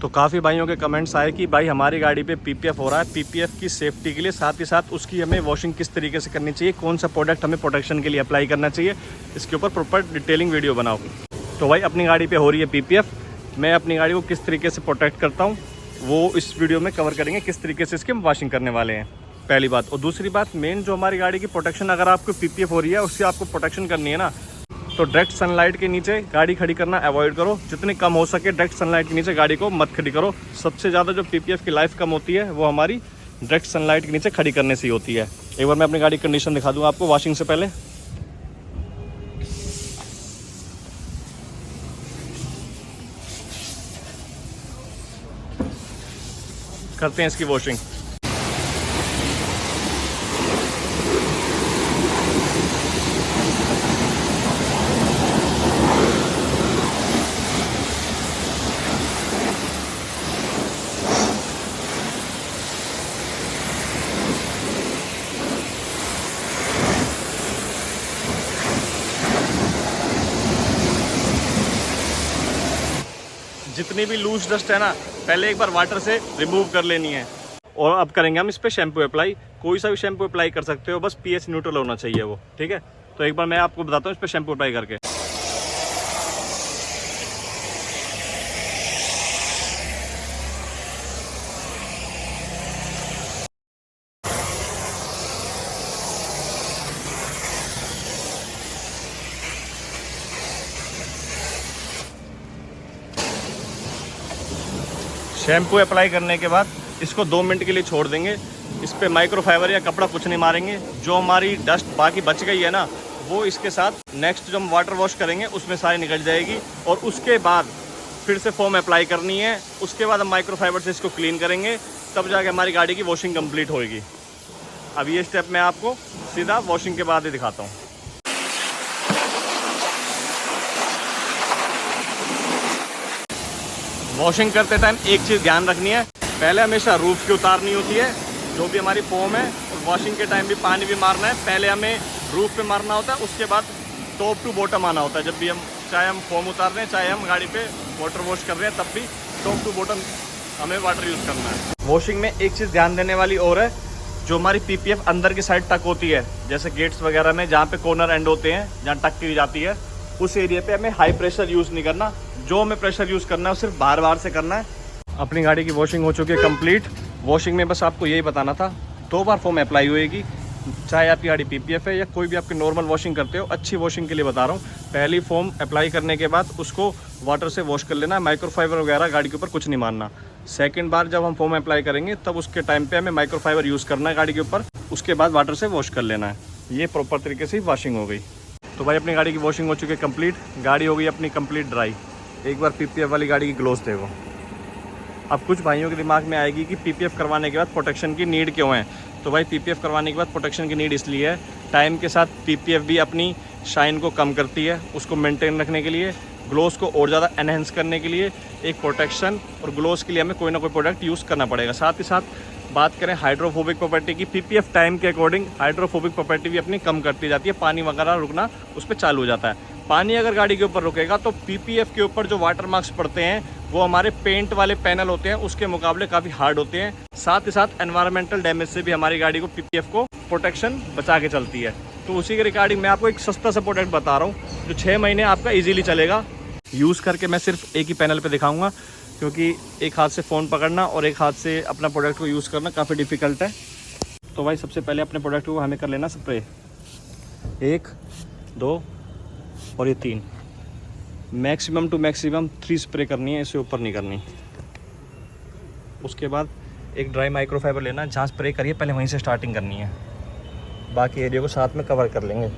तो काफ़ी भाइयों के कमेंट्स आए कि भाई हमारी गाड़ी पे पीपीएफ हो रहा है, पीपीएफ की सेफ्टी के लिए साथ ही साथ उसकी हमें वॉशिंग किस तरीके से करनी चाहिए, कौन सा प्रोडक्ट हमें प्रोटेक्शन के लिए अप्लाई करना चाहिए, इसके ऊपर प्रॉपर डिटेलिंग वीडियो बनाओ। तो भाई अपनी गाड़ी पे हो रही है पीपीएफ, मैं अपनी गाड़ी को किस तरीके से प्रोटेक्ट करता हूँ वो इस वीडियो में कवर करेंगे, किस तरीके से इसकी हम वॉशिंग करने वाले हैं, पहली बात। और दूसरी बात, मेन जो हमारी गाड़ी की प्रोटेक्शन, अगर आपको पीपीएफ हो रही है उसकी आपको प्रोटेक्शन करनी है ना, तो डायरेक्ट सनलाइट के नीचे गाड़ी खड़ी करना अवॉइड करो, जितनी कम हो सके डायरेक्ट सनलाइट के नीचे गाड़ी को मत खड़ी करो। सबसे ज़्यादा जो पीपीएफ की लाइफ कम होती है वो हमारी डायरेक्ट सनलाइट के नीचे खड़ी करने से ही होती है। एक बार मैं अपनी गाड़ी की कंडीशन दिखा दूँ आपको वॉशिंग से पहले। करते हैं इसकी वॉशिंग। जितनी भी लूज डस्ट है ना, पहले एक बार वाटर से रिमूव कर लेनी है। और अब करेंगे हम इस पर शैम्पू अप्लाई। कोई सा भी शैम्पू अप्लाई कर सकते हो, बस पीएच न्यूट्रल होना चाहिए वो, ठीक है। तो एक बार मैं आपको बताता हूँ इस पर शैम्पू अप्लाई करके। शैम्पू अप्लाई करने के बाद इसको 2 मिनट के लिए छोड़ देंगे। इस पर माइक्रोफाइबर या कपड़ा कुछ नहीं मारेंगे। जो हमारी डस्ट बाकी बच गई है ना, वो इसके साथ नेक्स्ट जो हम वाटर वॉश करेंगे उसमें सारी निकल जाएगी। और उसके बाद फिर से फोम अप्लाई करनी है। उसके बाद हम माइक्रोफाइबर से इसको क्लीन करेंगे, तब जाके हमारी गाड़ी की वॉशिंग कंप्लीट होएगी। अब ये स्टेप मैं आपको सीधा वॉशिंग के बाद ही दिखाता हूँ। वॉशिंग करते टाइम एक चीज़ ध्यान रखनी है, पहले हमेशा रूफ की उतारनी होती है जो भी हमारी फोम है, और वॉशिंग के टाइम भी पानी भी मारना है। पहले हमें रूफ पे मारना होता है, उसके बाद टॉप टू बॉटम आना होता है। जब भी हम, चाहे हम फोम उतार रहे हैं चाहे हम गाड़ी पे वाटर वॉश कर रहे हैं, तब भी टॉप टू बॉटम हमें वाटर यूज़ करना है। वॉशिंग में एक चीज़ ध्यान देने वाली और है, जो हमारी पीपीएफ अंदर की साइड टक होती है, जैसे गेट्स वगैरह में जहाँ पे कॉर्नर एंड होते हैं, जहाँ टक की जाती है, उस एरिया पे हमें हाई प्रेशर यूज़ नहीं करना। जो हमें प्रेशर यूज़ करना है वो सिर्फ बार बार से करना है। अपनी गाड़ी की वॉशिंग हो चुकी है कंप्लीट। वॉशिंग में बस आपको यही बताना था, 2 बार फोम अप्लाई होएगी, चाहे आपकी गाड़ी पीपीएफ है या कोई भी आपकी नॉर्मल वॉशिंग करते हो। अच्छी वॉशिंग के लिए बता रहा हूँ, पहली फोम अप्लाई करने के बाद उसको वाटर से वॉश कर लेना। माइक्रोफाइबर वगैरह गाड़ी के ऊपर कुछ नहीं मारना। सेकेंड बार जब हम फोम अप्लाई करेंगे तब उसके टाइम पे हमें माइक्रोफाइबर यूज़ करना है गाड़ी के ऊपर, उसके बाद वाटर से वॉश कर लेना है। ये प्रॉपर तरीके से वॉशिंग हो गई। तो भाई अपनी गाड़ी की वॉशिंग हो चुकी है कंप्लीट, गाड़ी हो गई अपनी कंप्लीट ड्राई। एक बार पीपीएफ वाली गाड़ी की ग्लोस देखो। अब कुछ भाइयों के दिमाग में आएगी कि पीपीएफ करवाने के बाद प्रोटेक्शन की नीड क्यों है। तो भाई पीपीएफ करवाने के बाद प्रोटेक्शन की नीड इसलिए है, टाइम के साथ पीपीएफ भी अपनी शाइन को कम करती है। उसको मेंटेन रखने के लिए, ग्लोस को और ज़्यादा एनहेंस करने के लिए एक प्रोटेक्शन और ग्लोस के लिए हमें कोई ना कोई प्रोडक्ट यूज़ करना पड़ेगा। साथ ही साथ बात करें हाइड्रोफोबिक प्रॉपर्टी की, पीपीएफ टाइम के अकॉर्डिंग हाइड्रोफोबिक प्रॉपर्टी भी अपनी कम करती जाती है। पानी वगैरह रुकना उस पर चालू हो जाता है। पानी अगर गाड़ी के ऊपर रुकेगा तो पीपीएफ के ऊपर जो वाटर मार्क्स पड़ते हैं वो हमारे पेंट वाले पैनल होते हैं उसके मुकाबले काफ़ी हार्ड होते हैं। साथ ही साथ एनवायरमेंटल डैमेज से भी हमारी गाड़ी को पीपीएफ को प्रोटेक्शन बचा के चलती है। तो उसी के रिगार्डिंग मैं आपको एक सस्ता सा प्रोडक्ट बता रहा हूँ जो 6 महीने आपका ईजिली चलेगा। यूज़ करके मैं सिर्फ एक ही पैनल पर दिखाऊँगा, क्योंकि एक हाथ से फ़ोन पकड़ना और एक हाथ से अपना प्रोडक्ट को यूज़ करना काफ़ी डिफ़िकल्ट है। तो भाई सबसे पहले अपने प्रोडक्ट को हमें कर लेना स्प्रे। 1, 2 और ये 3, मैक्सिमम टू मैक्सिमम 3 स्प्रे करनी है, इससे ऊपर नहीं करनी। उसके बाद एक ड्राई माइक्रोफाइबर लेना, जहाँ स्प्रे करिए पहले वहीं से स्टार्टिंग करनी है, बाकी एरिया को साथ में कवर कर लेंगे।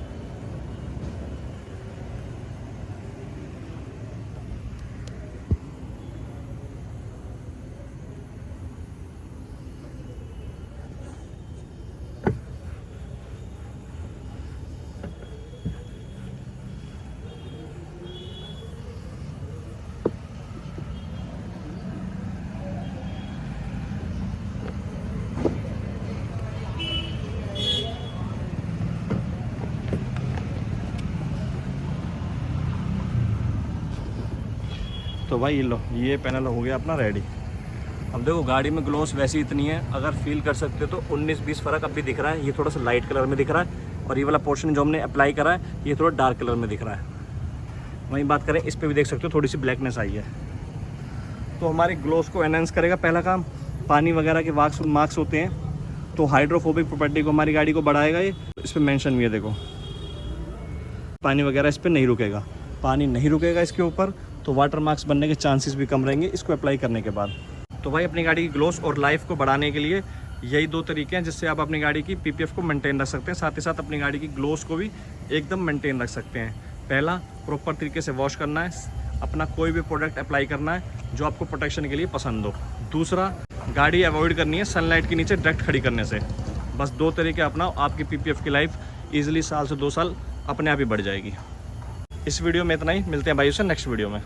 तो भाई लो ये पैनल हो गया अपना रेडी। अब देखो गाड़ी में ग्लोस वैसी इतनी है, अगर फील कर सकते हो तो 19-20 फ़र्क अभी दिख रहा है। ये थोड़ा सा लाइट कलर में दिख रहा है और ये वाला पोर्शन जो हमने अप्लाई करा है ये थोड़ा डार्क कलर में दिख रहा है। वहीं बात करें इस पर भी देख सकते हो थोड़ी सी ब्लैकनेस आई है। तो हमारे ग्लोस को एनहेंस करेगा पहला काम। पानी वगैरह के मार्क्स होते हैं तो हाइड्रोफोबिक प्रॉपर्टी को हमारी गाड़ी को बढ़ाएगा। ये इस पर मेंशन भी है देखो, पानी वगैरह इस पर नहीं रुकेगा। पानी नहीं रुकेगा इसके ऊपर तो वाटर मार्क्स बनने के चांसेस भी कम रहेंगे इसको अप्लाई करने के बाद। तो भाई अपनी गाड़ी की ग्लोस और लाइफ को बढ़ाने के लिए यही 2 तरीके हैं जिससे आप अपनी गाड़ी की पीपीएफ को मेंटेन रख सकते हैं, साथ ही साथ अपनी गाड़ी की ग्लोस को भी एकदम मेंटेन रख सकते हैं। पहला, प्रॉपर तरीके से वॉश करना है, अपना कोई भी प्रोडक्ट अप्लाई करना है जो आपको प्रोटेक्शन के लिए पसंद हो। दूसरा, गाड़ी अवॉइड करनी है सनलाइट के नीचे डायरेक्ट खड़ी करने से। बस 2 तरीके अपनाओ, आपकी पीपीएफ की लाइफ ईजिली 1 से 2 साल अपने आप ही बढ़ जाएगी। इस वीडियो में इतना ही, मिलते हैं भाई उससे नेक्स्ट वीडियो में।